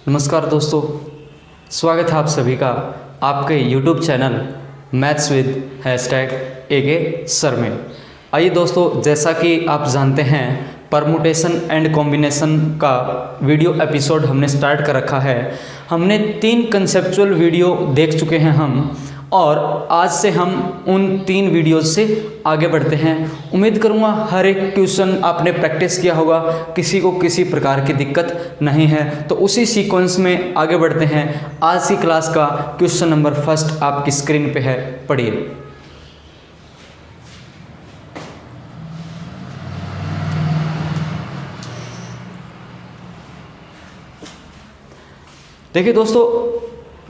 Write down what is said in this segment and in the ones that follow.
नमस्कार दोस्तों, स्वागत है आप सभी का आपके YouTube channel maths with #AK sir में। आइए दोस्तों, जैसा कि आप जानते हैं परमुटेशन एंड कॉम्बिनेशन का वीडियो एपिसोड हमने स्टार्ट कर रखा है। हमने 3 कंसेप्चुअल वीडियो देख चुके हैं हम, और आज से हम उन 3 वीडियोस से आगे बढ़ते हैं। उम्मीद करूँगा हर एक क्वेश्चन आपने प्रैक्टिस किया होगा, किसी को किसी प्रकार की दिक्कत नहीं है। तो उसी सीक्वेंस में आगे बढ़ते हैं। आज की क्लास का क्वेश्चन नंबर 1 आपकी स्क्रीन पे है, पढ़िए। देखिए दोस्तों,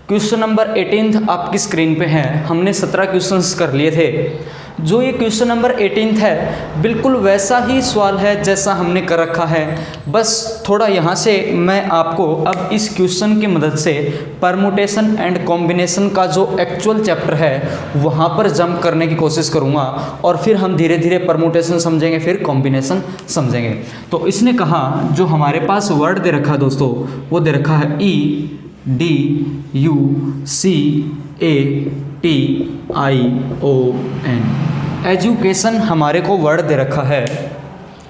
क्वेश्चन नंबर 18 आपकी स्क्रीन पे है। हमने 17 क्वेश्चंस कर लिए थे। जो ये क्वेश्चन नंबर 18 है, बिल्कुल वैसा ही सवाल है जैसा हमने कर रखा है। बस थोड़ा यहाँ से मैं आपको अब इस क्वेश्चन की मदद से परमुटेशन एंड कॉम्बिनेशन का जो एक्चुअल चैप्टर है वहाँ पर जंप करने की कोशिश करूँगा, और फिर हम धीरे धीरे परमुटेशन समझेंगे, फिर कॉम्बिनेशन समझेंगे। तो इसने कहा, जो हमारे पास वर्ड दे रखा है दोस्तों, वो दे रखा है EDUCATION। एजुकेशन हमारे को वर्ड दे रखा है।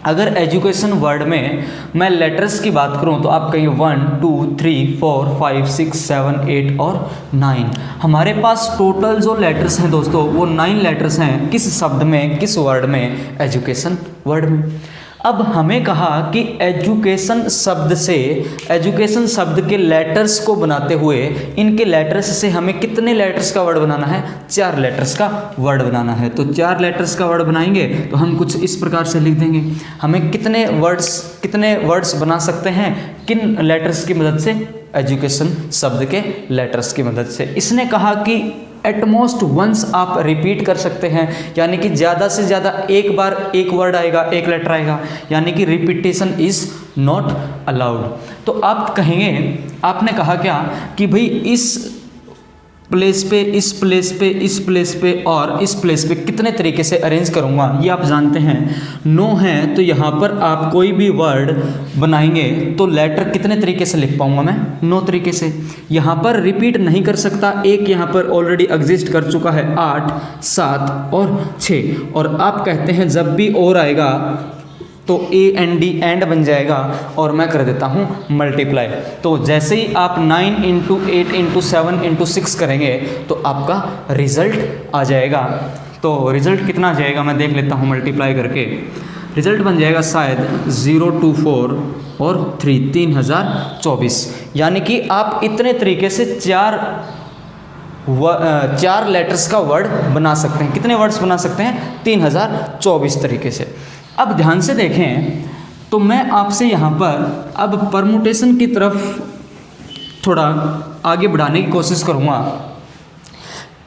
अगर एजुकेशन वर्ड में मैं लेटर्स की बात करूं तो आप कहिए 1 2 3 4 5 6 7 8 और 9। हमारे पास टोटल जो लेटर्स हैं दोस्तों, वो 9 लेटर्स हैं। किस शब्द में, किस वर्ड में? एजुकेशन वर्ड में। अब हमें कहा कि एजुकेशन शब्द से, एजुकेशन शब्द के लेटर्स को बनाते हुए, इनके लेटर्स से हमें कितने लेटर्स का वर्ड बनाना है? 4 लेटर्स का वर्ड बनाना है। तो 4 लेटर्स का वर्ड बनाएंगे तो हम कुछ इस प्रकार से लिख देंगे। हमें कितने वर्ड्स बना सकते हैं? किन लेटर्स की मदद से? एजुकेशन शब्द के लेटर्स की मदद से। इसने कहा कि एटमोस्ट वंस आप रिपीट कर सकते हैं, यानी कि ज़्यादा से ज़्यादा एक बार एक वर्ड आएगा, एक लेटर आएगा, यानी कि रिपीटेशन इज़ नॉट अलाउड। तो आप कहेंगे, आपने कहा क्या कि भाई इस प्लेस पे, इस प्लेस पे, इस प्लेस पे और इस प्लेस पे कितने तरीके से अरेंज करूँगा, ये आप जानते हैं। 9 है, तो यहाँ पर आप कोई भी वर्ड बनाएंगे तो लेटर कितने तरीके से लिख पाऊँगा मैं? 9 तरीके से। यहाँ पर रिपीट नहीं कर सकता, एक यहाँ पर ऑलरेडी एग्जिस्ट कर चुका है, 8 7 और 6। और आप कहते हैं जब भी और आएगा तो AND एंड बन जाएगा, और मैं कर देता हूँ मल्टीप्लाई। तो जैसे ही आप 9 × 8 × 7 × 6 करेंगे तो आपका रिजल्ट आ जाएगा। तो रिजल्ट कितना आ जाएगा मैं देख लेता हूँ मल्टीप्लाई करके। रिजल्ट बन जाएगा शायद 0 2 4 और 3 3024। यानी कि आप इतने तरीके से 4 लेटर्स का वर्ड बना सकते हैं। कितने वर्ड्स बना सकते हैं? 3024 तरीके से। अब ध्यान से देखें तो मैं आपसे यहाँ पर अब परमुटेशन की तरफ थोड़ा आगे बढ़ाने की कोशिश करूँगा।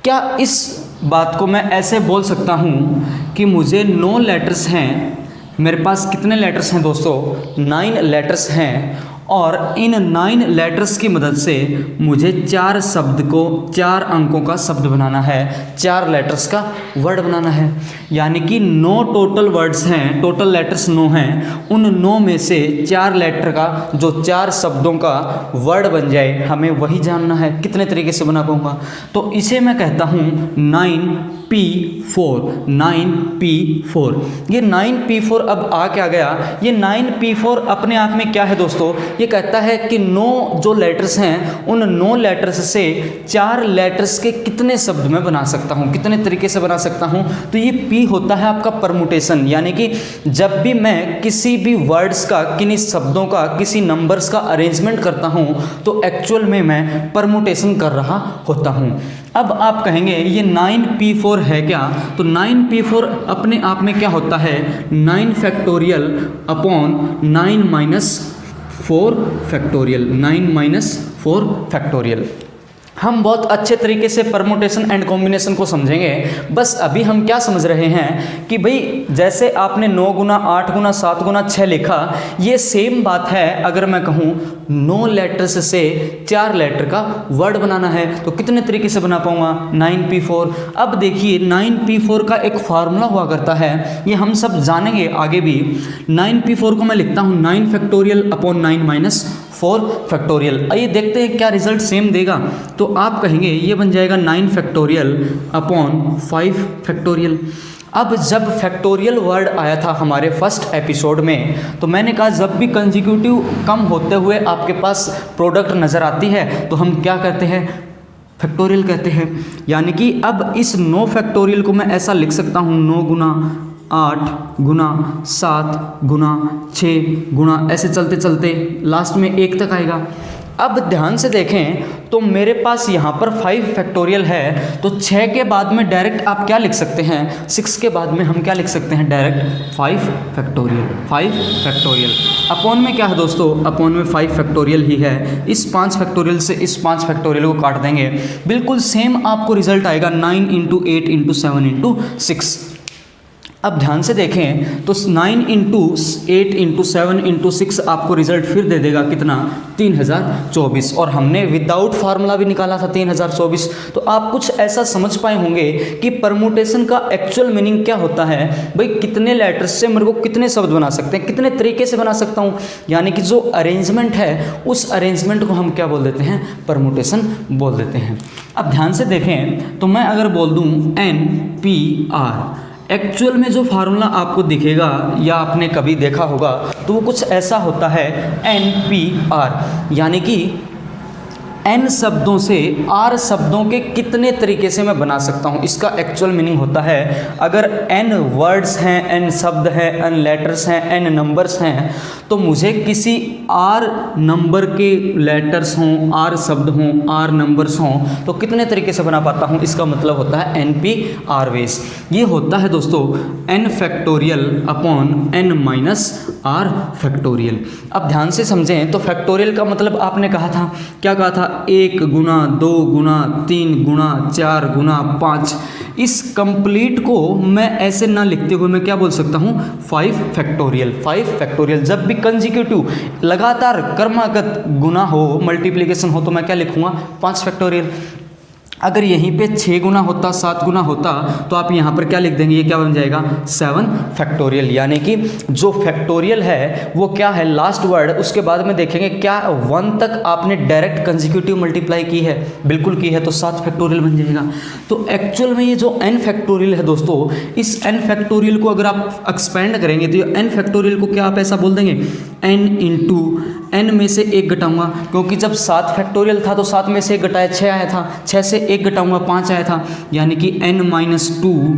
क्या इस बात को मैं ऐसे बोल सकता हूँ कि मुझे 9 लेटर्स हैं, मेरे पास कितने लेटर्स हैं दोस्तों? 9 लेटर्स हैं, और इन 9 लेटर्स की मदद से मुझे 4 अंकों का शब्द बनाना है, 4 लेटर्स का वर्ड बनाना है। यानी कि 9 टोटल वर्ड्स हैं, टोटल लेटर्स 9 हैं। उन 9 में से 4 लेटर का, जो 4 शब्दों का वर्ड बन जाए, हमें वही जानना है। कितने तरीके से बना पाऊँगा? तो इसे मैं कहता हूँ 9P4। 9P4। ये 9P4 अब आ क्या गया? ये 9P4 अपने आप में क्या है दोस्तों? ये कहता है कि 9 जो लेटर्स हैं, उन 9 लेटर्स से 4 लेटर्स के कितने शब्द मैं बना सकता हूँ, कितने तरीके से बना सकता हूँ। तो ये P होता है आपका परमुटेशन। यानी कि जब भी मैं किसी भी वर्ड्स का, किन्हीं शब्दों का, किसी नंबर्स का अरेंजमेंट करता हूँ तो एक्चुअल में मैं परमुटेशन कर रहा होता हूँ। अब आप कहेंगे ये 9P4 है क्या? तो 9P4 अपने आप में क्या होता है? 9 फैक्टोरियल अपॉन 9 - 4 फैक्टोरियल। 9 - 4 फैक्टोरियल। हम बहुत अच्छे तरीके से परमुटेशन एंड कॉम्बिनेशन को समझेंगे। बस अभी हम क्या समझ रहे हैं कि भाई जैसे आपने 9 × 8 × 7 × 6 लिखा, ये सेम बात है। अगर मैं कहूँ 9 लेटर्स से 4 लेटर का वर्ड बनाना है तो कितने तरीके से बना पाऊँगा? 9P4। अब देखिए 9P4 का एक फार्मूला हुआ करता है, ये हम सब जानेंगे आगे भी। 9P4 को मैं लिखता हूँ 9 फैक्टोरियल अपॉन 9 - 4 फैक्टोरियल। आइए देखते हैं क्या रिजल्ट सेम देगा। तो आप कहेंगे ये बन जाएगा 9 फैक्टोरियल अपॉन 5 फैक्टोरियल। अब जब फैक्टोरियल वर्ड आया था हमारे फर्स्ट एपिसोड में, तो मैंने कहा जब भी कंसेक्यूटिव कम होते हुए आपके पास प्रोडक्ट नज़र आती है तो हम क्या कहते हैं, फैक्टोरियल कहते हैं। यानी कि अब इस 9 फैक्टोरियल को मैं ऐसा लिख सकता हूँ 9 गुना 8 गुना 7 गुना 6 गुना, ऐसे चलते चलते लास्ट में 1 तक आएगा। अब ध्यान से देखें तो मेरे पास यहाँ पर 5 फैक्टोरियल है, तो 6 के बाद में डायरेक्ट आप क्या लिख सकते हैं, 6 के बाद में हम क्या लिख सकते हैं, डायरेक्ट 5 फैक्टोरियल। 5 फैक्टोरियल अपॉन में क्या है दोस्तों, अपॉन में 5 फैक्टोरियल ही है। इस 5 फैक्टोरियल से इस 5 फैक्टोरियल को काट देंगे, बिल्कुल सेम आपको रिजल्ट आएगा 9 × 8 × 7 × 6। अब ध्यान से देखें तो 9 × 8 × 7 × 6 आपको रिजल्ट फिर दे देगा कितना, 3024। और हमने विदाउट फार्मूला भी निकाला था 3024। तो आप कुछ ऐसा समझ पाए होंगे कि परमुटेशन का एक्चुअल मीनिंग क्या होता है। भाई कितने लेटर्स से मेरे को कितने शब्द बना सकते हैं, कितने तरीके से बना सकता हूँ, यानी कि जो अरेंजमेंट है उस अरेंजमेंट को हम क्या बोल देते हैं, परमुटेशन बोल देते हैं। अब ध्यान से देखें तो मैं अगर बोल दूँ NPR, एक्चुअल में जो फार्मूला आपको दिखेगा या आपने कभी देखा होगा तो वो कुछ ऐसा होता है NPR, यानी कि N शब्दों से R शब्दों के कितने तरीके से मैं बना सकता हूँ, इसका एक्चुअल मीनिंग होता है अगर N वर्ड्स हैं, N शब्द हैं, N लेटर्स हैं, N नंबर्स हैं, तो मुझे किसी R नंबर के लेटर्स हों, R शब्द हों, R नंबर्स हों, तो कितने तरीके से बना पाता हूँ, इसका मतलब होता है NPR वेस। ये होता है दोस्तों N factorial upon N - R factorial. अब ध्यान से समझें तो फैक्टोरियल का मतलब आपने कहा था, क्या कहा था, 1 गुना 2 गुना 3 गुना 4 गुना 5। इस कंप्लीट को मैं ऐसे ना लिखते हुए मैं क्या बोल सकता हूँ, 5 फैक्टोरियल। 5 फैक्टोरियल जब भी कंसेक्यूटिव लगातार क्रमागत गुना हो, मल्टीप्लिकेशन हो, तो मैं क्या लिखूँगा, 5 फैक्टोरियल। अगर यहीं पे 6 गुना होता, 7 गुना होता, तो आप यहाँ पर क्या लिख देंगे, ये क्या बन जाएगा, 7 फैक्टोरियल। यानी कि जो फैक्टोरियल है वो क्या है, लास्ट वर्ड, उसके बाद में देखेंगे क्या 1 तक आपने डायरेक्ट कंसेक्यूटिव मल्टीप्लाई की है, बिल्कुल की है, तो 7 फैक्टोरियल बन जाएगा। तो एक्चुअल में ये जो n फैक्टोरियल है दोस्तों, इस n फैक्टोरियल को अगर आप एक्सपेंड करेंगे तो ये n फैक्टोरियल को क्या आप ऐसा बोल देंगे, n × n में से 1 घटाऊंगा, क्योंकि जब 7 फैक्टोरियल था तो 7 में से 1 घटाया 6 आया था, 6 से 1 घटाऊंगा 5 आया था, यानी कि n - 2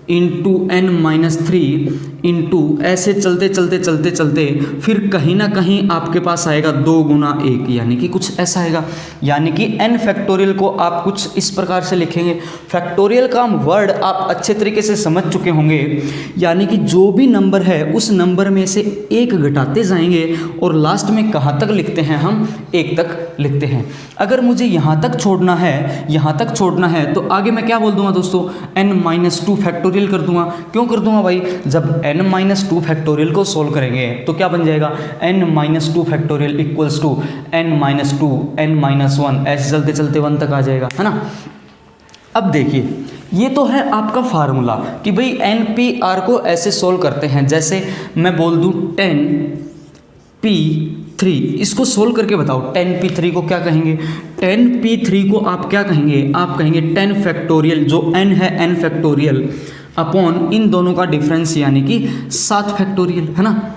× n - 3 इंटू ऐसे चलते चलते चलते चलते फिर कहीं ना कहीं आपके पास आएगा 2 गुना 1, यानी कि कुछ ऐसा आएगा। यानी कि n फैक्टोरियल को आप कुछ इस प्रकार से लिखेंगे। फैक्टोरियल का वर्ड आप अच्छे तरीके से समझ चुके होंगे, यानी कि जो भी नंबर है उस नंबर में से 1 घटाते जाएंगे और लास्ट में कहाँ तक लिखते हैं, हम 1 तक लिखते हैं। अगर मुझे यहाँ तक छोड़ना है, यहाँ तक छोड़ना है, तो आगे मैं क्या बोल दूंगा दोस्तों, n - 2 फैक्टोरियल कर दूंगा। क्यों कर दूंगा भाई, जब n - 2 फैक्टोरियल को सोल्व करेंगे तो क्या बन जाएगा, n - 2 factorial equals to n - 2 n - 1, ऐसे चलते चलते 1 तक आ जाएगा, है ना। अब देखिए ये तो है आपका फार्मूला कि भाई NPR को ऐसे सोल्व करते हैं। जैसे मैं बोल दूं 10p3, इसको सोल्व करके बताओ 10p3 को क्या कहेंगे, 10p3 को आप क्या कहेंगे, आप कहेंगे 10 फैक्टोरियल, जो n है n फैक्टोरियल अपॉन इन दोनों का डिफरेंस, यानी कि 7 फैक्टोरियल, है ना,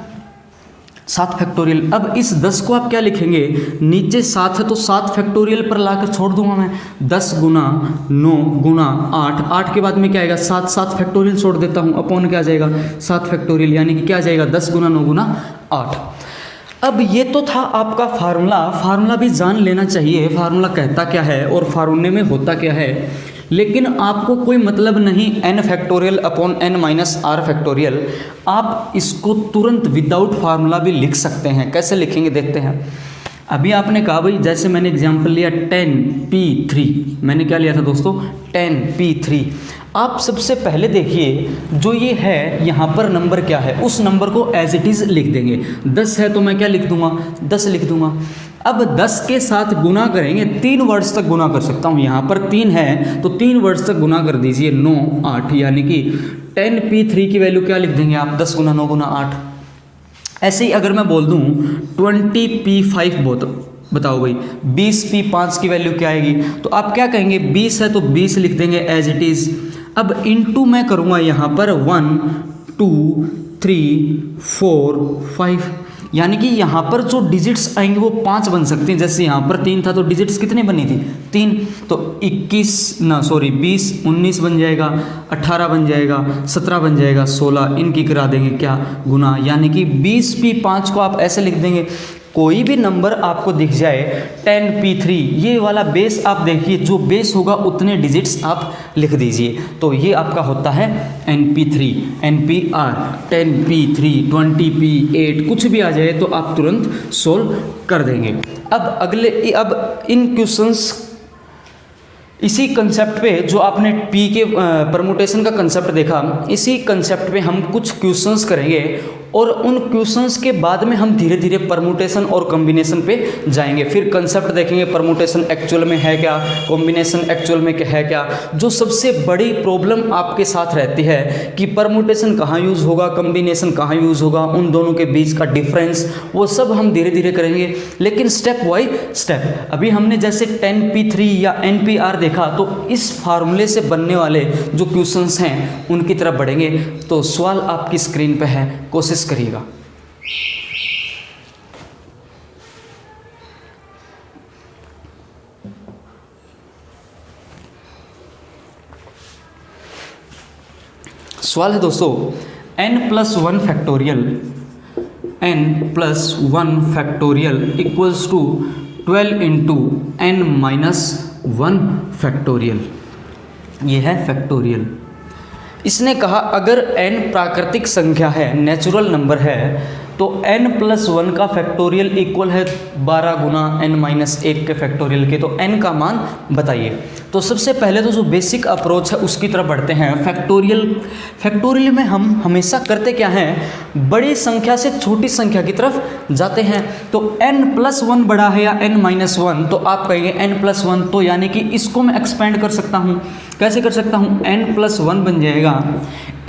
7 फैक्टोरियल। अब इस 10 को आप क्या लिखेंगे, नीचे 7 है तो 7 फैक्टोरियल पर लाकर छोड़ दूंगा मैं, 10 गुना 9 गुना 8, 8 के बाद में क्या आएगा, 7, 7 फैक्टोरियल छोड़ देता हूँ, अपॉन क्या आ जाएगा, 7 फैक्टोरियल, यानी कि क्या आ जाएगा, 10 गुना 9 गुना 8। अब ये तो था आपका फार्मूला भी जान लेना चाहिए, फार्मूला कहता क्या है और फार्मूले में होता क्या है। लेकिन आपको कोई मतलब नहीं n factorial upon n - r factorial, आप इसको तुरंत विदाउट फार्मूला भी लिख सकते हैं। कैसे लिखेंगे देखते हैं। अभी आपने कहा भाई, जैसे मैंने एग्जांपल लिया 10p3, मैंने क्या लिया था दोस्तों, 10p3। आप सबसे पहले देखिए जो ये है यहाँ पर नंबर क्या है, उस नंबर को एज इट इज़ लिख देंगे। 10 है तो मैं क्या लिख दूंगा, 10 लिख दूंगा। अब 10 के साथ गुना करेंगे, 3 वर्ड्स तक गुना कर सकता हूँ, यहाँ पर 3 है तो 3 वर्ड्स तक गुना कर दीजिए, 9 8, यानी कि 10p3 की वैल्यू क्या लिख देंगे आप, 10 गुना 9 गुना 8। ऐसे ही अगर मैं बोल दूँ 20p5 बताओ भाई 20p5 की वैल्यू क्या आएगी, तो आप क्या कहेंगे 20 है तो 20 लिख देंगे एज इट इज़। अब इनटू मैं करूँगा यहाँ पर 1 2 3 4 5, यानी कि यहाँ पर जो डिजिट्स आएंगे वो 5 बन सकते हैं। जैसे यहाँ पर 3 था तो डिजिट्स कितनी बनी थी 3, तो 20 19 बन जाएगा, 18 बन जाएगा, 17 बन जाएगा, 16 इनकी करा देंगे क्या गुना, यानी कि 20p5 को आप ऐसे लिख देंगे। कोई भी नंबर आपको दिख जाए 10p3, ये वाला बेस आप देखिए, जो बेस होगा उतने डिजिट्स आप लिख दीजिए। तो ये आपका होता है np3, npr, 10p3, 20p8, कुछ भी आ जाए तो आप तुरंत सोल्व कर देंगे। अब इन क्वेश्चंस इसी कंसेप्ट पे जो आपने p के परमुटेशन का कंसेप्ट देखा, इसी कंसेप्ट पे हम कुछ क्वेश्चंस करेंगे और उन क्वेश्चंस के बाद में हम धीरे धीरे परमुटेशन और कॉम्बिनेशन पे जाएंगे। फिर कंसेप्ट देखेंगे परमुटेशन एक्चुअल में है क्या, कॉम्बिनेशन एक्चुअल में है क्या। जो सबसे बड़ी प्रॉब्लम आपके साथ रहती है कि परमुटेशन कहाँ यूज़ होगा, कॉम्बिनेशन कहाँ यूज़ होगा, उन दोनों के बीच का डिफरेंस, वो सब हम धीरे धीरे करेंगे, लेकिन स्टेप बाय स्टेप। अभी हमने जैसे 10p3 या npr देखा, तो इस फार्मूले से बनने वाले जो क्वेश्चंस हैं उनकी तरफ बढ़ेंगे। तो सवाल आपकी स्क्रीन पे है, कोशिश करिएगा। सवाल है दोस्तों, n+1 factorial equals to 12 into n-1 factorial. ये है फैक्टोरियल। इसने कहा अगर n प्राकृतिक संख्या है, नेचुरल नंबर है, तो n+1 का फैक्टोरियल इक्वल है 12 गुना n-1 के फैक्टोरियल के। तो n का मान बताइए। तो सबसे पहले तो जो बेसिक अप्रोच है उसकी तरफ बढ़ते हैं। फैक्टोरियल में हम हमेशा करते क्या हैं, बड़ी संख्या से छोटी संख्या की तरफ जाते हैं। तो n+1 बड़ा है या n-1, तो आप कहेंगे n+1, तो यानी कि इसको मैं एक्सपेंड कर सकता हूँ। कैसे कर सकता हूँ, n+1 बन जाएगा,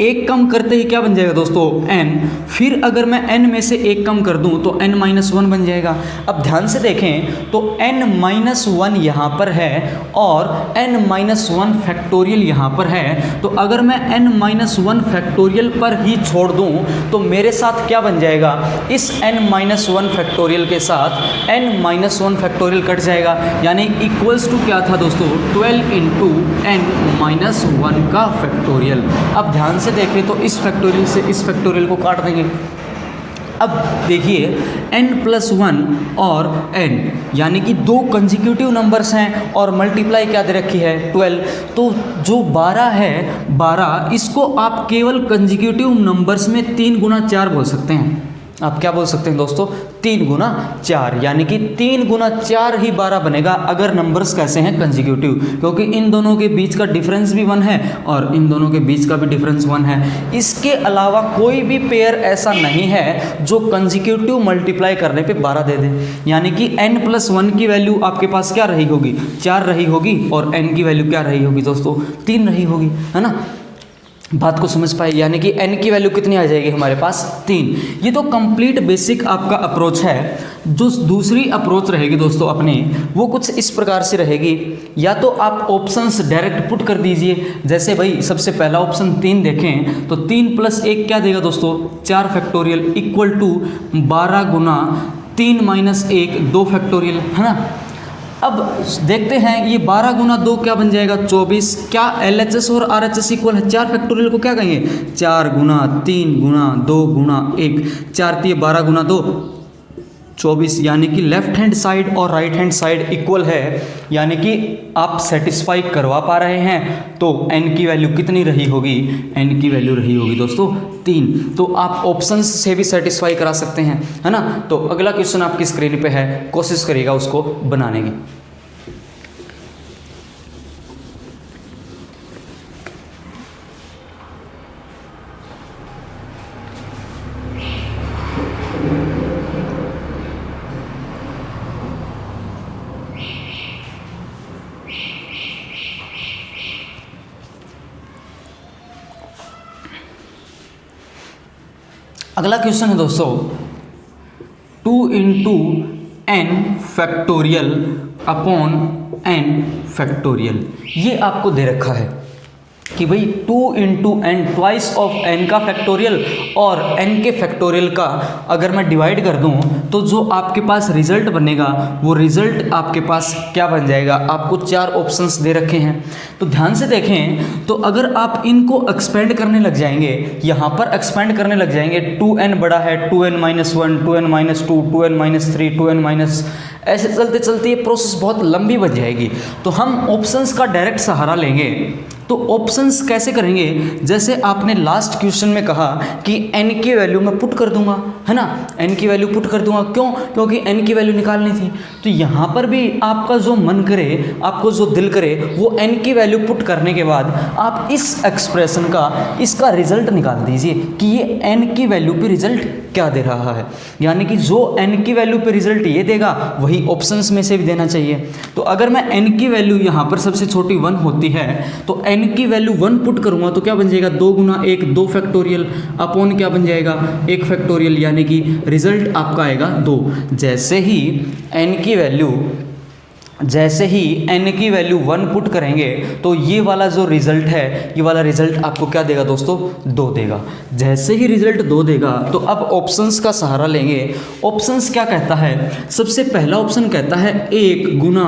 एक कम करते ही क्या बन जाएगा दोस्तों n, फिर अगर मैं n में से एक कम कर दूं तो n-1 बन जाएगा। अब ध्यान से देखें तो n-1 यहाँ पर है और n-1 फैक्टोरियल यहाँ पर है। तो अगर मैं n-1 फैक्टोरियल पर ही छोड़ दूं तो मेरे साथ क्या बन जाएगा, इस n-1 फैक्टोरियल के साथ n-1 फैक्टोरियल कट जाएगा, यानी इक्वल्स टू क्या था दोस्तों 12 इंटू n-1 का फैक्टोरियल। अब ध्यान से देखें तो इस फैक्टोरियल से इस फैक्टोरियल को काट देंगे। अब देखिए n+1 और n यानी कि दो कंजिक्यूटिव नंबर्स हैं और मल्टीप्लाई क्या दे रखी है 12। तो जो 12 है, 12 इसको आप केवल कंजिक्यूटिव नंबर्स में 3 गुना 4 बोल सकते हैं। आप क्या बोल सकते हैं दोस्तों, 3 गुना 4, यानी कि 3 गुना 4 ही 12 बनेगा अगर नंबर्स कैसे हैं कंजिक्यूटिव, क्योंकि इन दोनों के बीच का डिफरेंस भी 1 है और इन दोनों के बीच का भी डिफरेंस 1 है। इसके अलावा कोई भी पेयर ऐसा नहीं है जो कंजिक्यूटिव मल्टीप्लाई करने पे 12 दे दे, यानी कि n+1 की वैल्यू आपके पास क्या रही होगी, 4 रही होगी, और n की वैल्यू क्या रही होगी दोस्तों, 3 रही होगी, है ना। बात को समझ पाए, यानी कि n की वैल्यू कितनी आ जाएगी हमारे पास 3। ये तो कंप्लीट बेसिक आपका अप्रोच है। जो दूसरी अप्रोच रहेगी दोस्तों अपनी, वो कुछ इस प्रकार से रहेगी। या तो आप ऑप्शंस डायरेक्ट पुट कर दीजिए, जैसे भाई सबसे पहला ऑप्शन 3 देखें तो 3 + 1 क्या देगा दोस्तों 4 फैक्टोरियल इक्वल टू 12 गुना 3 - 1 2 फैक्टोरियल, है ना। अब देखते हैं ये 12 गुना 2 क्या बन जाएगा 24। क्या LHS और RHS इक्वल है, 4 फैक्टोरियल को क्या कहेंगे 4 गुना 3 गुना 2 गुना 1, 4 × 12 गुना 2 24, यानी कि लेफ्ट हैंड साइड और राइट हैंड साइड इक्वल है, यानी कि आप सेटिस्फाई करवा पा रहे हैं। तो n की वैल्यू कितनी रही होगी, n की वैल्यू रही होगी दोस्तों 3। तो आप ऑप्शंस से भी सेटिस्फाई करा सकते हैं, है ना। तो अगला क्वेश्चन आपकी स्क्रीन पे है, कोशिश करिएगा उसको बनाने की। अगला क्वेश्चन है दोस्तों 2 into n factorial upon n factorial. ये आपको दे रखा है कि भाई 2 into N twice of n का फैक्टोरियल और n के फैक्टोरियल का अगर मैं डिवाइड कर दूं तो जो आपके पास रिजल्ट बनेगा वो रिजल्ट आपके पास क्या बन जाएगा। आपको 4 ऑप्शंस दे रखे हैं, तो ध्यान से देखें। तो अगर आप इनको एक्सपेंड करने लग जाएंगे, यहाँ पर एक्सपेंड करने लग जाएंगे, 2n बड़ा है, 2n minus 1, 2n minus 2, 2n minus 3, 2n minus, ऐसे चलते चलते ये प्रोसेस बहुत लंबी बन जाएगी। तो हम ऑप्शंस का डायरेक्ट सहारा लेंगे। तो ऑप्शंस कैसे करेंगे, जैसे आपने लास्ट क्वेश्चन में कहा कि n की वैल्यू मैं पुट कर दूंगा, है ना, n की वैल्यू पुट कर दूंगा। क्यों? क्योंकि n की वैल्यू निकालनी थी। तो यहाँ पर भी आपका जो मन करे, आपको जो दिल करे, वो n की वैल्यू पुट करने के बाद आप इस एक्सप्रेशन का, इसका रिजल्ट निकाल दीजिए कि ये n की वैल्यू पे रिजल्ट क्या दे रहा है। यानी कि जो n की वैल्यू पे रिजल्ट ये देगा वही ऑप्शंस में से भी देना चाहिए। तो अगर मैं n की वैल्यू यहाँ पर सबसे छोटी 1 होती है तो n की वैल्यू 1 पुट करूँगा तो क्या बन जाएगा, 2 गुना 1, 2 फैक्टोरियल अपॉन क्या बन जाएगा, 1 फैक्टोरियल, यानी कि रिजल्ट आपका आएगा 2। जैसे ही n की वैल्यू 1 पुट करेंगे तो ये वाला जो रिजल्ट है, ये वाला रिजल्ट आपको क्या देगा दोस्तों, 2 देगा। जैसे ही रिजल्ट 2 देगा तो अब ऑप्शंस का सहारा लेंगे। ऑप्शंस क्या कहता है, सबसे पहला ऑप्शन कहता है 1 गुना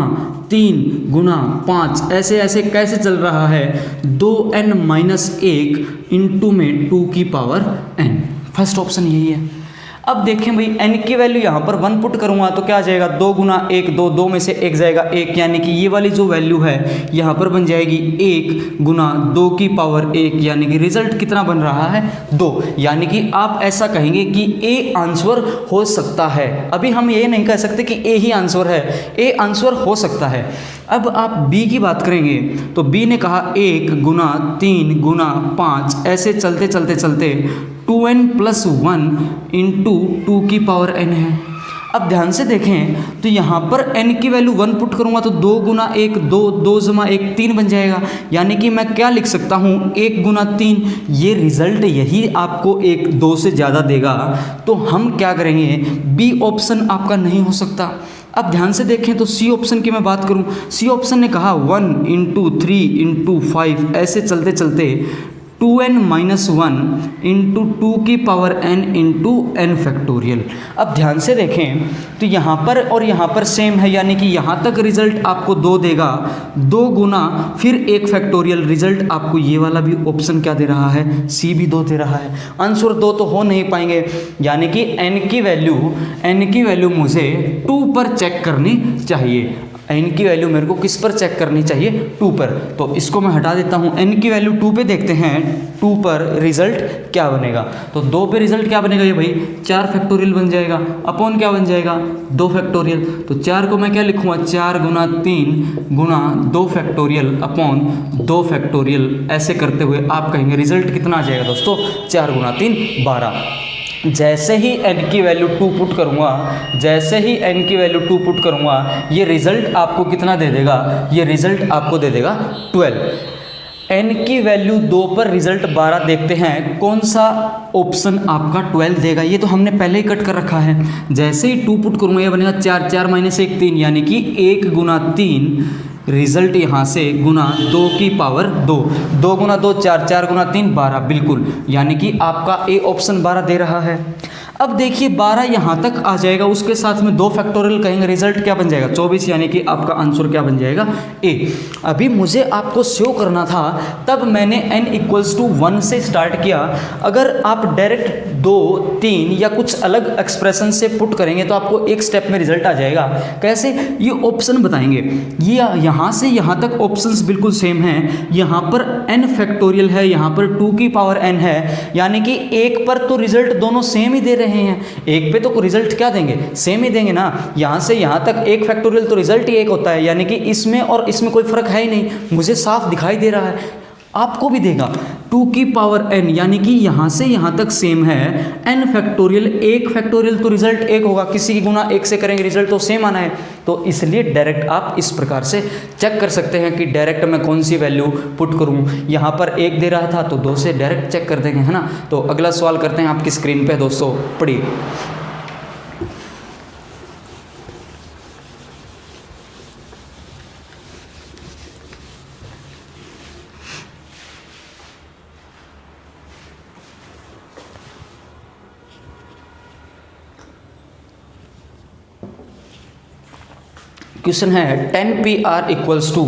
3 गुना 5, ऐसे ऐसे कैसे चल रहा है, 2n माइनस 1 इंटू में 2 की पावर n। फर्स्ट ऑप्शन यही है। अब देखें भाई n की वैल्यू यहाँ पर 1 पुट करूँगा तो क्या आ जाएगा, 2 गुना 1, 2, 2 में से 1 जाएगा 1, यानी कि ये वाली जो वैल्यू है यहाँ पर बन जाएगी 1 गुना 2 की पावर 1, यानी कि रिजल्ट कितना बन रहा है, 2। यानी कि आप ऐसा कहेंगे कि A आंसर हो सकता है। अभी हम ये नहीं कह सकते कि A ही आंसर है, A आंसर हो सकता है। अब आप B की बात करेंगे तो B ने कहा 1 गुना 3 गुना 5, ऐसे चलते चलते चलते 2n प्लस 1 इंटू 2 की पावर n है। अब ध्यान से देखें तो यहाँ पर n की वैल्यू 1 पुट करूँगा तो 2 गुना 1, 2, 2 जमा 1, 3 बन जाएगा। यानी कि मैं क्या लिख सकता हूँ, 1 गुना 3, ये रिजल्ट यही आपको 1, 2 से ज़्यादा देगा। तो हम क्या करेंगे, बी ऑप्शन आपका नहीं हो सकता। अब ध्यान से देखें तो सी ऑप्शन की मैं बात करूं, सी ऑप्शन ने कहा 1 इंटू 3 इंटू 5, ऐसे चलते चलते 2n माइनस 1 इंटू 2 की power n into n factorial. अब ध्यान से देखें तो यहाँ पर और यहाँ पर सेम है, यानी कि यहाँ तक रिजल्ट आपको 2 देगा, 2 गुना फिर 1 फैक्टोरियल, रिजल्ट आपको ये वाला भी ऑप्शन क्या दे रहा है, सी भी 2 दे रहा है। आंसर 2 तो हो नहीं पाएंगे, यानी कि n की वैल्यू मुझे 2 पर चेक करनी चाहिए। n की वैल्यू मेरे को किस पर चेक करनी चाहिए, 2 पर। तो इसको मैं हटा देता हूँ, n की वैल्यू 2 पे देखते हैं, 2 पर रिजल्ट क्या बनेगा। तो 2 पे रिजल्ट क्या बनेगा, ये भाई 4 फैक्टोरियल बन जाएगा, अपॉन क्या बन जाएगा, 2 फैक्टोरियल। तो 4 को मैं क्या लिखूँगा, 4 गुना 3 गुना 2 फैक्टोरियल अपॉन 2 फैक्टोरियल। ऐसे करते हुए आप कहेंगे रिजल्ट कितना आ जाएगा दोस्तों, 4 गुना 3 12। जैसे ही n की वैल्यू 2 पुट करूँगा, ये रिज़ल्ट आपको कितना दे देगा, ये रिज़ल्ट आपको दे देगा 12। n की वैल्यू 2 पर रिज़ल्ट 12 देखते हैं, कौन सा ऑप्शन आपका 12 देगा। ये तो हमने पहले ही कट कर रखा है। जैसे ही 2 पुट करूँगा ये बनेगा 4, 4 माइनस 1 3, यानी कि 1 गुना 3, रिजल्ट यहाँ से गुना 2 की पावर 2, 2 गुना 2 4, 4 गुना 3 12, बिल्कुल, यानी कि आपका ए ऑप्शन 12 दे रहा है। अब देखिए 12 यहाँ तक आ जाएगा, उसके साथ में 2 फैक्टोरियल कहेंगे, रिजल्ट क्या बन जाएगा 24, यानी कि आपका आंसर क्या बन जाएगा ए। अभी मुझे आपको शो करना था, तब मैंने n इक्वल्स टू 1 से स्टार्ट किया। अगर आप डायरेक्ट 2, 3 या कुछ अलग एक्सप्रेशन से पुट करेंगे तो आपको एक स्टेप में रिजल्ट आ जाएगा। कैसे, ये ऑप्शन बताएंगे, ये यहाँ से यहाँ तक ऑप्शंस बिल्कुल सेम हैं। यहाँ पर n फैक्टोरियल है, यहाँ पर 2 की पावर n है, यानी कि एक पर तो रिजल्ट दोनों सेम ही दे रहे हैं, एक पे तो रिजल्ट क्या देंगे, सेम ही देंगे ना। यहाँ से यहाँ तक 1 फैक्टोरियल तो रिजल्ट ही 1 होता है, यानी कि इसमें और इसमें कोई फर्क है ही नहीं, मुझे साफ दिखाई दे रहा है, आपको भी देगा। 2 की पावर n, यानी कि यहाँ से यहाँ तक सेम है। n फैक्टोरियल, 1 फैक्टोरियल तो रिजल्ट 1 होगा, किसी की गुना 1 से करेंगे रिजल्ट तो सेम आना है। तो इसलिए डायरेक्ट आप इस प्रकार से चेक कर सकते हैं कि डायरेक्ट मैं कौन सी वैल्यू पुट करूँ। यहाँ पर 1 दे रहा था तो 2 से डायरेक्ट चेक कर देंगे, है ना। तो अगला सवाल करते हैं आपकी स्क्रीन पे दोस्तों, पढ़िए। क्वेश्चन है 10PR equals to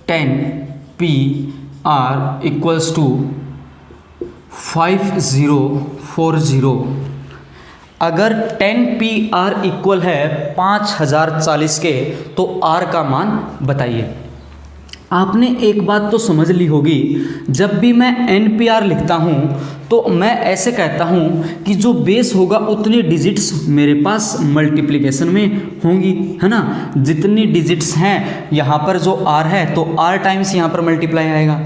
10PR equals to 5040। अगर 10PR इक्वल है 5040 के तो R का मान बताइए। आपने एक बात तो समझ ली होगी, जब भी मैं NPR लिखता हूँ तो मैं ऐसे कहता हूँ कि जो बेस होगा उतनी डिजिट्स मेरे पास मल्टीप्लिकेशन में होंगी, है ना। जितनी डिजिट्स हैं यहाँ पर जो R है तो R टाइम्स यहाँ पर मल्टीप्लाई आएगा,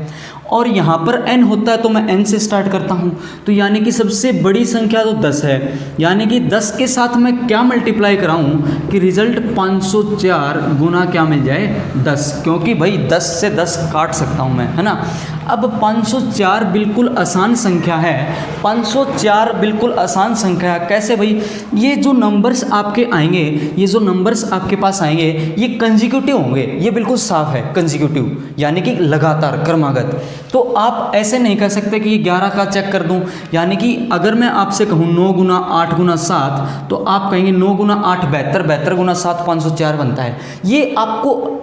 और यहाँ पर n होता है तो मैं n से स्टार्ट करता हूँ, तो यानी कि सबसे बड़ी संख्या तो 10 है, यानी कि 10 के साथ मैं क्या मल्टीप्लाई कराऊँ कि रिजल्ट 504 गुना क्या मिल जाए 10, क्योंकि भाई 10 से 10 काट सकता हूँ मैं, है ना। अब 504 बिल्कुल आसान संख्या है, 504 बिल्कुल आसान संख्या है। कैसे भाई, ये जो नंबर्स आपके आएंगे, ये जो नंबर्स आपके पास आएंगे ये कंजिक्यूटिव होंगे, ये बिल्कुल साफ है कंजिक्यूटिव, यानी कि लगातार क्रमागत। तो आप ऐसे नहीं कह सकते कि 11 का चेक कर दूं, यानी कि अगर मैं आपसे कहूं 9 गुना 8 गुना 7 तो आप कहेंगे 9 गुना 8 72, 72 गुना 7 504 बनता है। ये आपको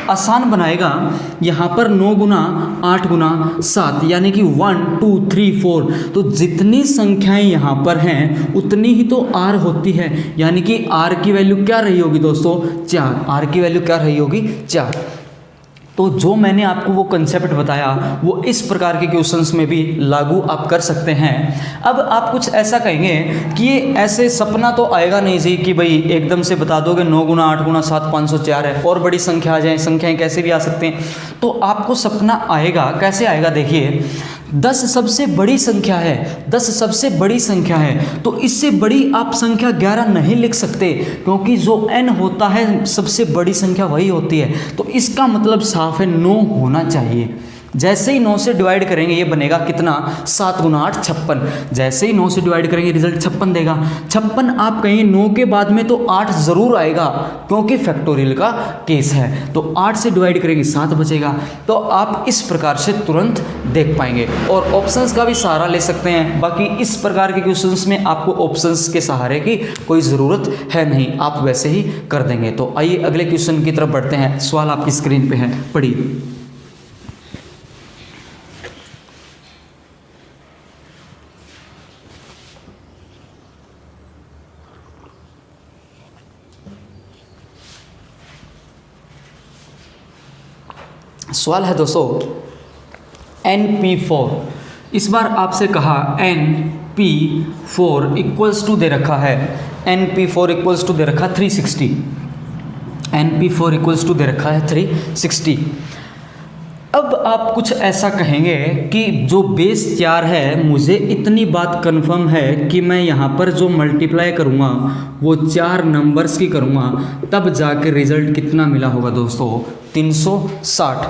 आसान बनाएगा। यहाँ पर 9 गुना 8 गुना 7 यानी कि 1 2 3 4, तो जितनी संख्याएं यहाँ पर हैं उतनी ही तो R होती है, यानी कि R की वैल्यू क्या रही होगी दोस्तों 4। R की वैल्यू क्या रही होगी 4। तो जो मैंने आपको वो कंसेप्ट बताया वो इस प्रकार के क्वेश्चंस में भी लागू आप कर सकते हैं। अब आप कुछ ऐसा कहेंगे कि ये ऐसे सपना तो आएगा नहीं जी कि भाई एकदम से बता दोगे 9 गुना 8 गुना 7 504 है और बड़ी संख्या आ जाए, संख्याएं कैसे भी आ सकते हैं। तो आपको सपना आएगा, कैसे आएगा देखिए, 10 सबसे बड़ी संख्या है, 10 सबसे बड़ी संख्या है, तो इससे बड़ी आप संख्या 11 नहीं लिख सकते, क्योंकि जो n होता है सबसे बड़ी संख्या वही होती है। तो इसका मतलब साफ है 9 होना चाहिए। जैसे ही 9 से डिवाइड करेंगे ये बनेगा कितना 7 गुना 8 56। जैसे ही 9 से डिवाइड करेंगे रिजल्ट 56 देगा। 56 आप कहेंगे 9 के बाद में तो 8 ज़रूर आएगा, क्योंकि फैक्टोरियल का केस है। तो 8 से डिवाइड करेंगे 7 बचेगा। तो आप इस प्रकार से तुरंत देख पाएंगे और ऑप्शंस का भी सहारा ले सकते हैं। बाकी इस प्रकार के क्वेश्चंस में आपको ऑप्शंस के सहारे की कोई ज़रूरत है नहीं, आप वैसे ही कर देंगे। तो आइए अगले क्वेश्चन की तरफ बढ़ते हैं। सवाल आपकी स्क्रीन पर है, पढ़िए। सवाल है दोस्तों NP4। इस बार आपसे कहा NP4 इक्वल्स टू दे रखा है, NP4 इक्वल्स टू दे रखा 360, NP4 इक्वल्स टू दे रखा है 360। अब आप कुछ ऐसा कहेंगे कि जो बेस 4 है, मुझे इतनी बात कंफर्म है कि मैं यहाँ पर जो मल्टीप्लाई करूँगा वो 4 नंबर्स की करूँगा, तब जाके रिजल्ट कितना मिला होगा दोस्तों 360।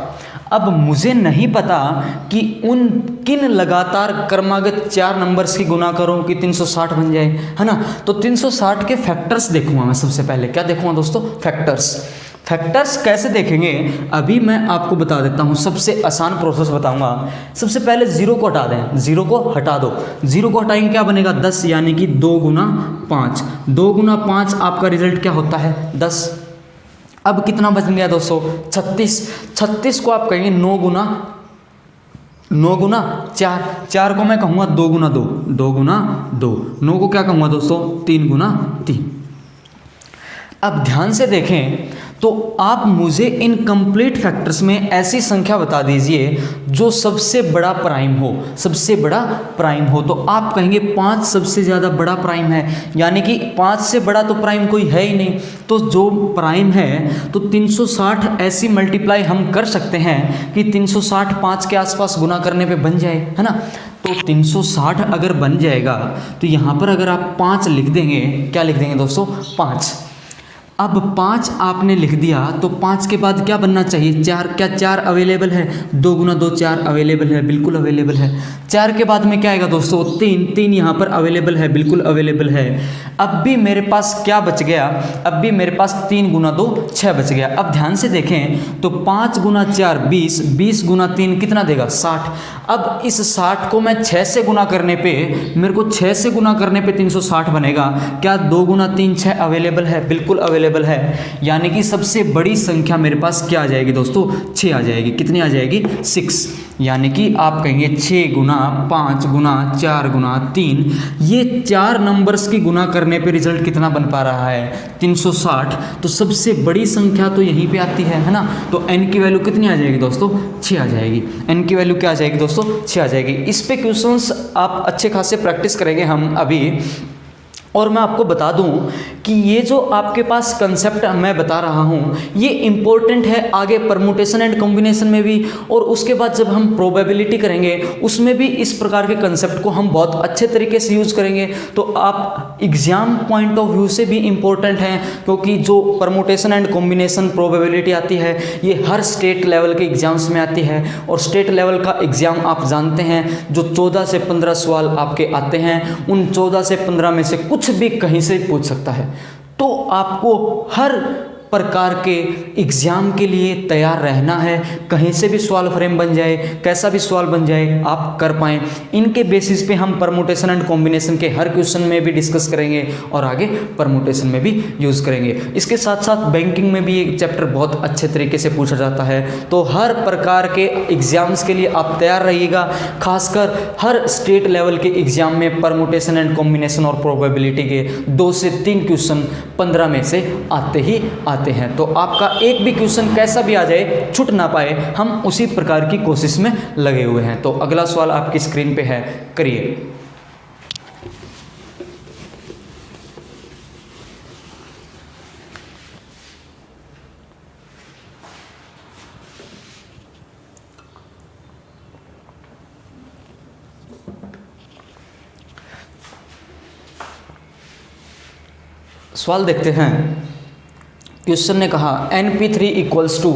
अब मुझे नहीं पता कि उन किन लगातार क्रमागत 4 नंबर्स की गुना करूं कि 360 बन जाए, है ना। तो 360 के फैक्टर्स देखूंगा मैं। सबसे पहले क्या देखूंगा दोस्तों, फैक्टर्स कैसे देखेंगे अभी मैं आपको बता देता हूं। सबसे आसान प्रोसेस बताऊंगा। सबसे पहले 0 को हटा दें, 0 को हटा दो। 0 को हटाएंगे क्या बनेगा 10, यानी कि 2 गुना 5। 2 गुना 5 आपका रिजल्ट क्या होता है 10। अब कितना बच गया दोस्तों 36। 36 को आप कहेंगे 9 गुना 4। 4 को मैं कहूँगा 2 गुना 2, 2 गुना 2। 9 को क्या कहूँगा दोस्तों 3 गुना 3। अब ध्यान से देखें तो आप मुझे इन कंप्लीट फैक्टर्स में ऐसी संख्या बता दीजिए जो सबसे बड़ा प्राइम हो, सबसे बड़ा प्राइम हो। तो आप कहेंगे 5 सबसे ज़्यादा बड़ा प्राइम है, यानी कि 5 से बड़ा तो प्राइम कोई है ही नहीं। तो जो प्राइम है तो 360 ऐसी मल्टीप्लाई हम कर सकते हैं कि 360 5 के आसपास गुना करने पे बन जाए, है ना। तो 360 अगर बन जाएगा तो यहाँ पर अगर आप 5 लिख देंगे, क्या लिख देंगे दोस्तों 5। अब 5 आपने लिख दिया तो 5 के बाद क्या बनना चाहिए 4। क्या 4 अवेलेबल है, 2 गुना 2 4 अवेलेबल है, बिल्कुल अवेलेबल है। 4 के बाद में क्या आएगा दोस्तों 3, 3 यहाँ पर अवेलेबल है, बिल्कुल अवेलेबल है। अब भी मेरे पास क्या बच गया, अब भी मेरे पास 3 गुना 2 6 बच गया। अब ध्यान से देखें तो 5 गुना 4 20, 20 गुना 3 कितना देगा 60। अब इस 60 को मैं 6 से गुना करने पे, मेरे को 6 से गुना करने पे 360 बनेगा। क्या 2 गुना 3 6 अवेलेबल है, बिल्कुल अवेलेबल अवेलेबल है, यानी कि सबसे बड़ी संख्या मेरे पास क्या आ जाएगी दोस्तों, 6 आ जाएगी। कितनी आ जाएगी, 6, यानी कि आप कहेंगे 6 गुना 5 गुना 4 गुना 3, ये 4 नंबर्स की गुना करने पे रिजल्ट कितना बन पा रहा है, 360। तो सबसे बड़ी संख्या तो यहीं पे आती है ना। तो n की वैल्यू कितनी आ जाएगी दोस्तों, 6 आ जाएगी। n की वैल्यू क्या आ जाएगी दोस्तों, 6 आ जाएगी। इस पे क्वेश्चंस आप अच्छे खासे प्रैक्टिस करेंगे हम अभी। और मैं आपको बता दूं कि ये जो आपके पास कंसेप्ट मैं बता रहा हूँ ये इम्पोर्टेंट है आगे परमुटेशन एंड कॉम्बिनेशन में भी, और उसके बाद जब हम प्रोबेबिलिटी करेंगे उसमें भी इस प्रकार के कंसेप्ट को हम बहुत अच्छे तरीके से यूज़ करेंगे। तो आप एग्ज़ाम पॉइंट ऑफ व्यू से भी इम्पोर्टेंट हैं, क्योंकि जो परमुटेशन एंड कॉम्बिनेशन प्रोबेबिलिटी आती है ये हर स्टेट लेवल के एग्ज़ाम्स में आती है। और स्टेट लेवल का एग्ज़ाम आप जानते हैं जो 14 से 15 सवाल आपके आते हैं, उन 14 से 15 में से कुछ भी कहीं से पूछ सकता है। तो आपको हर प्रकार के एग्ज़ाम के लिए तैयार रहना है। कहीं से भी सवाल फ्रेम बन जाए, कैसा भी सवाल बन जाए, आप कर पाएँ। इनके बेसिस पे हम परमुटेशन एंड कॉम्बिनेशन के हर क्वेश्चन में भी डिस्कस करेंगे और आगे परमुटेशन में भी यूज़ करेंगे। इसके साथ साथ बैंकिंग में भी एक चैप्टर बहुत अच्छे तरीके से पूछा जाता है। तो हर प्रकार के एग्ज़ाम्स के लिए आप तैयार रहिएगा। खासकर हर स्टेट लेवल के एग्ज़ाम में परमुटेशन एंड कॉम्बिनेशन और प्रोबेबिलिटी के 2 से 3 क्वेश्चन 15 में से आते ही आते हैं। तो आपका एक भी क्वेश्चन कैसा भी आ जाए, छूट ना पाए, हम उसी प्रकार की कोशिश में लगे हुए हैं। तो अगला सवाल आपकी स्क्रीन पे है, करिए। सवाल देखते हैं। क्वेश्चन ने कहा NP3 equals to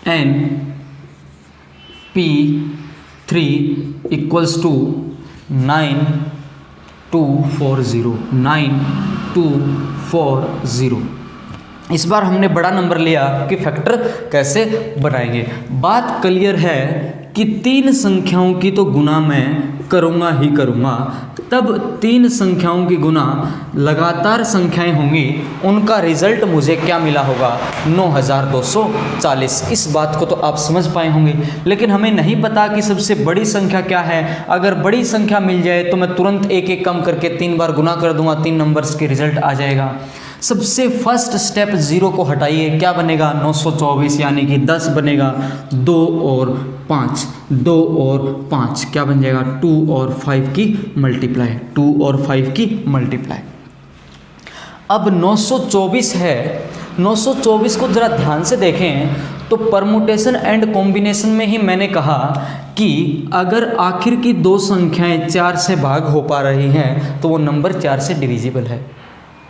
NP3 equals to 9240। इस बार हमने बड़ा नंबर लिया कि फैक्टर कैसे बनाएंगे। बात क्लियर है कि 3 संख्याओं की तो गुना मैं करूँगा ही करूँगा, तब 3 संख्याओं की गुना लगातार संख्याएं होंगी, उनका रिजल्ट मुझे क्या मिला होगा, 9240। इस बात को तो आप समझ पाए होंगे, लेकिन हमें नहीं पता कि सबसे बड़ी संख्या क्या है। अगर बड़ी संख्या मिल जाए तो मैं तुरंत एक एक कम करके 3 बार गुना कर दूंगा, 3 नंबर्स के रिजल्ट आ जाएगा। सबसे फर्स्ट स्टेप 0 को हटाइए, क्या बनेगा, 924, यानी कि 10 बनेगा। 2 और 5, 2 और 5 क्या बन जाएगा, 2 और 5 की मल्टीप्लाई, 2 और 5 की मल्टीप्लाई। अब 924 है, 924 को ज़रा ध्यान से देखें तो परमुटेशन एंड कॉम्बिनेशन में ही मैंने कहा कि अगर आखिर की 2 संख्याएं 4 से भाग हो पा रही हैं तो वो नंबर 4 से डिविजिबल है।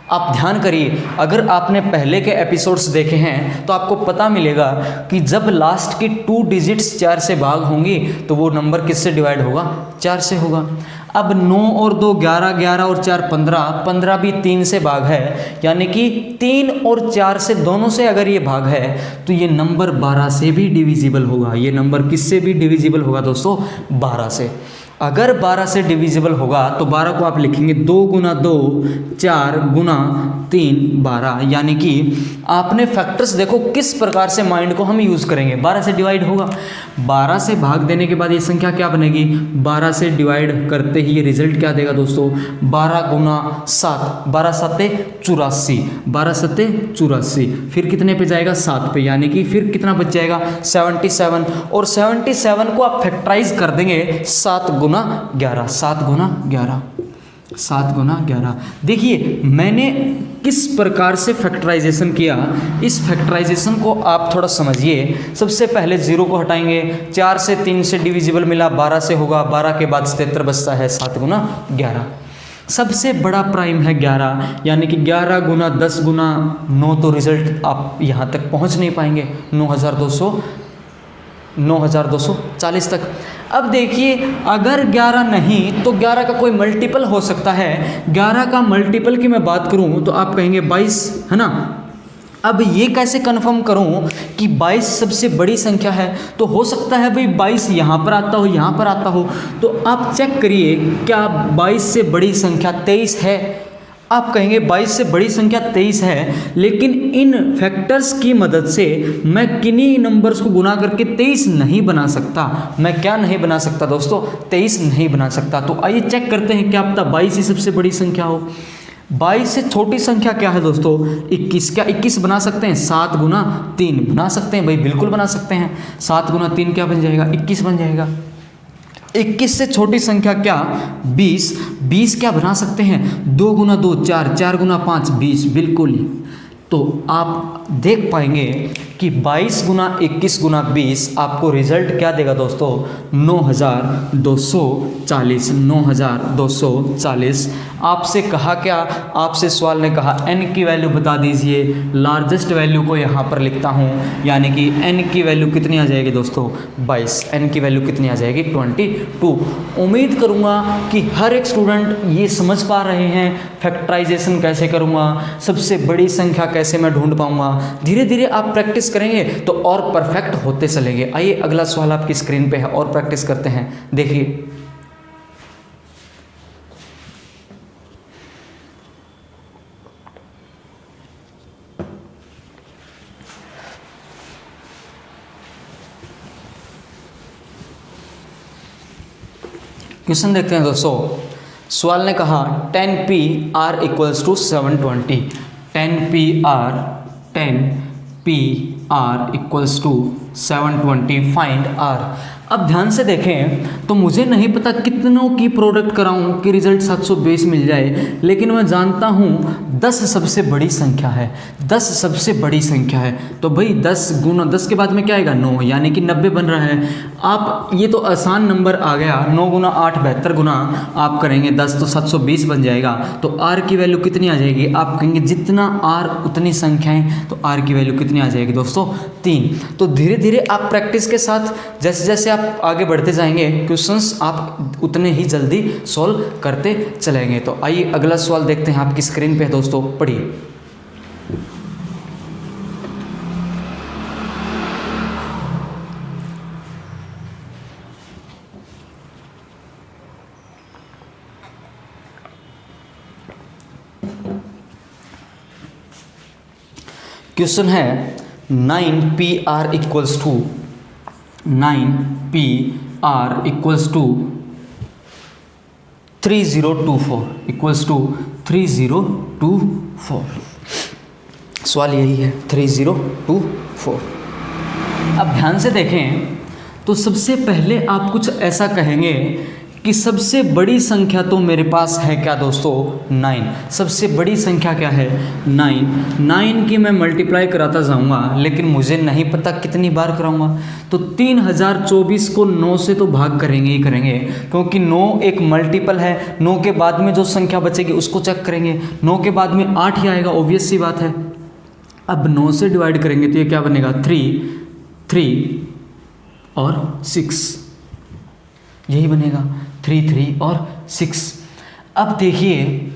आप ध्यान करिए, अगर आपने पहले के एपिसोड्स देखे हैं तो आपको पता मिलेगा कि जब लास्ट की 2 डिजिट्स 4 से भाग होंगी तो वो नंबर किससे डिवाइड होगा, 4 से होगा। अब 9 और 2 11, 11 और 4 15, 15 भी 3 से भाग है, यानी कि 3 और 4 से दोनों से अगर ये भाग है तो ये नंबर 12 से भी डिविजिबल होगा। ये नंबर किससे भी डिविजिबल होगा दोस्तों, 12 से। अगर 12 से डिविजिबल होगा तो 12 को आप लिखेंगे 2 गुना 2 4 गुना 3 12, यानी कि आपने फैक्टर्स देखो किस प्रकार से माइंड को हम यूज़ करेंगे। 12 से डिवाइड होगा, 12 से भाग देने के बाद ये संख्या क्या बनेगी, 12 से डिवाइड करते ही ये रिजल्ट क्या देगा दोस्तों, 12 गुना 7, 12 7 84, 12 7 84, फिर कितने पे जाएगा, 7 पे, यानी कि फिर कितना बच जाएगा, 77। और 77 को आप फैक्टराइज कर देंगे 7 गुना 11, 7 गुना 11, 7 गुना 11। देखिए मैंने किस प्रकार से फैक्टराइजेशन किया, इस फैक्टराइजेशन को आप थोड़ा समझिए। सबसे पहले 0 को हटाएंगे, 4 से 3 से डिविजिबल मिला, 12 से होगा, 12 के बाद 77 बचता है, 7 गुना 11। सबसे बड़ा प्राइम है 11, यानी कि 11 गुना 10 गुना 9, तो रिजल्ट आप यहाँ तक पहुँच नहीं पाएंगे, 9240 तक। अब देखिए अगर 11 नहीं तो 11 का कोई मल्टीपल हो सकता है। 11 का मल्टीपल की मैं बात करूं तो आप कहेंगे 22, है ना। अब ये कैसे कंफर्म करूं कि 22 सबसे बड़ी संख्या है, तो हो सकता है भाई 22 यहाँ पर आता हो, यहाँ पर आता हो, तो आप चेक करिए क्या 22 से बड़ी संख्या 23 है। आप कहेंगे 22 से बड़ी संख्या 23 है, लेकिन इन फैक्टर्स की मदद से मैं किन्हीं नंबर्स को गुना करके 23 नहीं बना सकता। मैं क्या नहीं बना सकता दोस्तों? 23 नहीं बना सकता। तो आइए चेक करते हैं, क्या पता 22 ही सबसे बड़ी संख्या हो। 22 से छोटी संख्या क्या है दोस्तों? 21। क्या 21 बना सकते हैं? 7 गुना 3 बना सकते हैं भाई, बिल्कुल बना सकते हैं। 7 गुना 3 क्या बन जाएगा? 21 बन जाएगा। 21 से छोटी संख्या क्या? 20। 20 क्या बना सकते हैं? 2 गुना 2 4, 4 गुना 5 20, बिल्कुल। तो आप देख पाएंगे कि 22 गुना 21 गुना 20 आपको रिजल्ट क्या देगा दोस्तों? 9240। 9240। आपसे कहा क्या? आपसे सवाल ने कहा n की वैल्यू बता दीजिए। लार्जेस्ट वैल्यू को यहाँ पर लिखता हूँ, यानी कि n की वैल्यू कितनी आ जाएगी दोस्तों? 22। n की वैल्यू कितनी आ जाएगी? 22। उम्मीद करूँगा कि हर एक स्टूडेंट ये समझ पा रहे हैं फैक्टराइजेशन कैसे करूँगा, सबसे बड़ी संख्या कैसे मैं ढूंढ पाऊँगा। धीरे धीरे आप प्रैक्टिस करेंगे तो और परफेक्ट होते चलेंगे। आइए अगला सवाल आपकी स्क्रीन पे है और प्रैक्टिस करते हैं। देखिए, क्वेश्चन देखते हैं दोस्तों। सवाल ने कहा 10PR equals to 720। 10PR equals to 720, find R। अब ध्यान से देखें तो मुझे नहीं पता कितनों की प्रोडक्ट कराऊं कि रिजल्ट 720 मिल जाए, लेकिन मैं जानता हूं 10 सबसे बड़ी संख्या है। 10 सबसे बड़ी संख्या है तो भाई 10 गुना 10 के बाद में क्या आएगा? 9, यानी कि 90 बन रहा है। आप ये तो आसान नंबर आ गया। 9 गुना 8 72 गुना आप करेंगे 10 तो 720 बन जाएगा। तो R की वैल्यू कितनी आ जाएगी? आप कहेंगे जितना R उतनी संख्याएं, तो R की वैल्यू कितनी आ जाएगी दोस्तों? 3। तो धीरे धीरे आप प्रैक्टिस के साथ जैसे जैसे आप आगे बढ़ते जाएंगे क्वेश्चंस आप उतने ही जल्दी सॉल्व करते चलेंगे। तो आइए अगला सवाल देखते हैं, आपकी स्क्रीन पे है दोस्तों, पढ़िए। क्वेश्चन है 9PR equals to 9PR equals to 3024 equals to 3024। सवाल यही है 3024। अब ध्यान से देखें तो सबसे पहले आप कुछ ऐसा कहेंगे कि सबसे बड़ी संख्या तो मेरे पास है क्या दोस्तों? 9। सबसे बड़ी संख्या क्या है? 9। 9 की मैं मल्टीप्लाई कराता जाऊंगा, लेकिन मुझे नहीं पता कितनी बार कराऊंगा। तो 3024 को 9 से तो भाग करेंगे ही करेंगे, क्योंकि 9 एक मल्टीपल है। 9 के बाद में जो संख्या बचेगी उसको चेक करेंगे। 9 के बाद में 8 ही आएगा, ऑब्वियस सी बात है। अब 9 से डिवाइड करेंगे तो ये क्या बनेगा? 3 और 6, यही बनेगा 3 और 6। अब देखिए,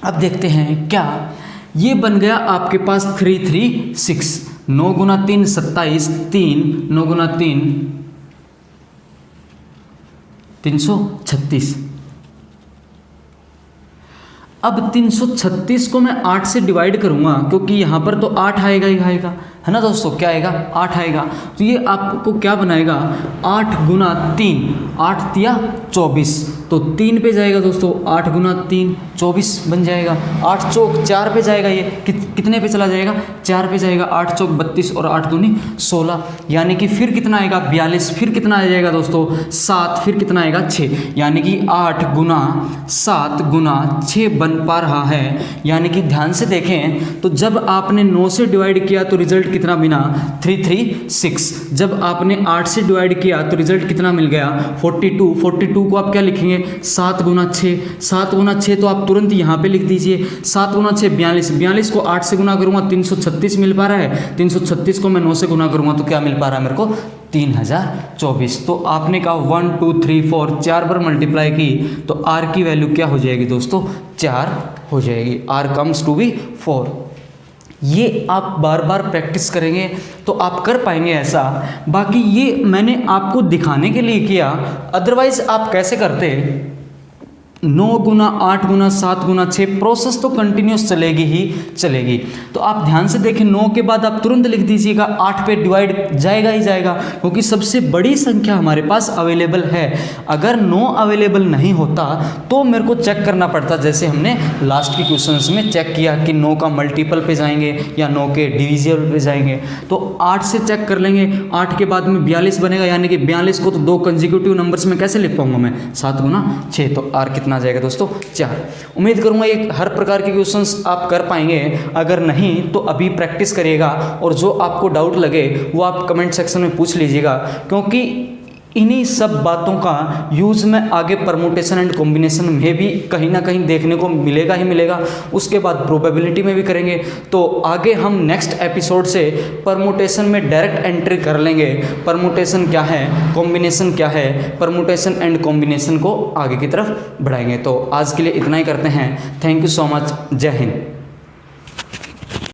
अब देखते हैं क्या ये बन गया आपके पास 336। 9 गुना 3 27, 3 9 गुना 3 336। अब 336 को मैं 8 से डिवाइड करूंगा, क्योंकि यहाँ पर तो 8 आएगा ही आएगा, है ना दोस्तों? क्या आएगा? 8 आएगा। तो ये आपको क्या बनाएगा? 8 गुना 3, 8 तिया 24, तो 3 पे जाएगा दोस्तों। 8 गुना 3 24 बन जाएगा। 8 चौक 4 पे जाएगा। ये कितने पे चला जाएगा? 4 पे जाएगा। 8 चौक 32 और 8 दूनी 16, यानी कि फिर कितना आएगा? 42। फिर कितना आ जाएगा दोस्तों? 7। फिर कितना आएगा? 6, यानी कि 8 गुना 7 गुना 6 बन पा रहा है। यानी कि ध्यान से देखें तो जब आपने 9 से डिवाइड किया तो रिजल्ट कितना बिना? 336। जब आपने 8 से डिवाइड किया तो रिजल्ट कितना मिल गया? 42। 42 को आप क्या लिखेंगे? 7 गुना 6। 7 गुना 6 तो आप तुरंत यहाँ पे लिख दीजिए। 7 गुना 6 42। 42 को 8 से गुना करूँगा 336 मिल पा रहा है। 336 को मैं 9 से गुना करूँगा तो क्या मिल पा रहा है मेरे को? 3024। तो आपने कहा 1 2 3 4 4 बार मल्टीप्लाई की तो R की वैल्यू क्या हो जाएगी दोस्तों? 4 हो जाएगी। R comes to be 4। ये आप बार बार प्रैक्टिस करेंगे तो आप कर पाएंगे ऐसा। बाकी ये मैंने आपको दिखाने के लिए किया, अदरवाइज आप कैसे करते 9 गुना 8 गुना 7 गुना 6, प्रोसेस तो कंटिन्यूस चलेगी ही चलेगी। तो आप ध्यान से देखें, 9 के बाद आप तुरंत लिख दीजिएगा 8 पे डिवाइड जाएगा ही जाएगा, क्योंकि सबसे बड़ी संख्या हमारे पास अवेलेबल है। अगर 9 अवेलेबल नहीं होता तो मेरे को चेक करना पड़ता, जैसे हमने लास्ट के क्वेश्चंस में चेक किया कि 9 का मल्टीपल पे जाएंगे या 9 के डिविजिबल पे जाएंगे। तो 8 से चेक कर लेंगे, 8 के बाद में 42 बनेगा, यानी कि 42 को तो 2 कंसेक्यूटिव नंबर्स में कैसे लिख पाऊंगा मैं, 7 गुना 6, तो आर कितना आ जाएगा दोस्तों, 4। उम्मीद करूंगा ये हर प्रकार के क्वेश्चंस आप कर पाएंगे। अगर नहीं तो अभी प्रैक्टिस करिएगा, और जो आपको डाउट लगे वो आप कमेंट सेक्शन में पूछ लीजिएगा, क्योंकि इन्हीं सब बातों का यूज़ में आगे परमुटेशन एंड कॉम्बिनेशन में भी कहीं ना कहीं देखने को मिलेगा ही मिलेगा। उसके बाद प्रोबेबिलिटी में भी करेंगे। तो आगे हम नेक्स्ट एपिसोड से परमुटेशन में डायरेक्ट एंट्री कर लेंगे, परमुटेशन क्या है, कॉम्बिनेशन क्या है, परमुटेशन एंड कॉम्बिनेशन को आगे की तरफ बढ़ाएंगे। तो आज के लिए इतना ही करते हैं। Thank you so much. जय हिंद।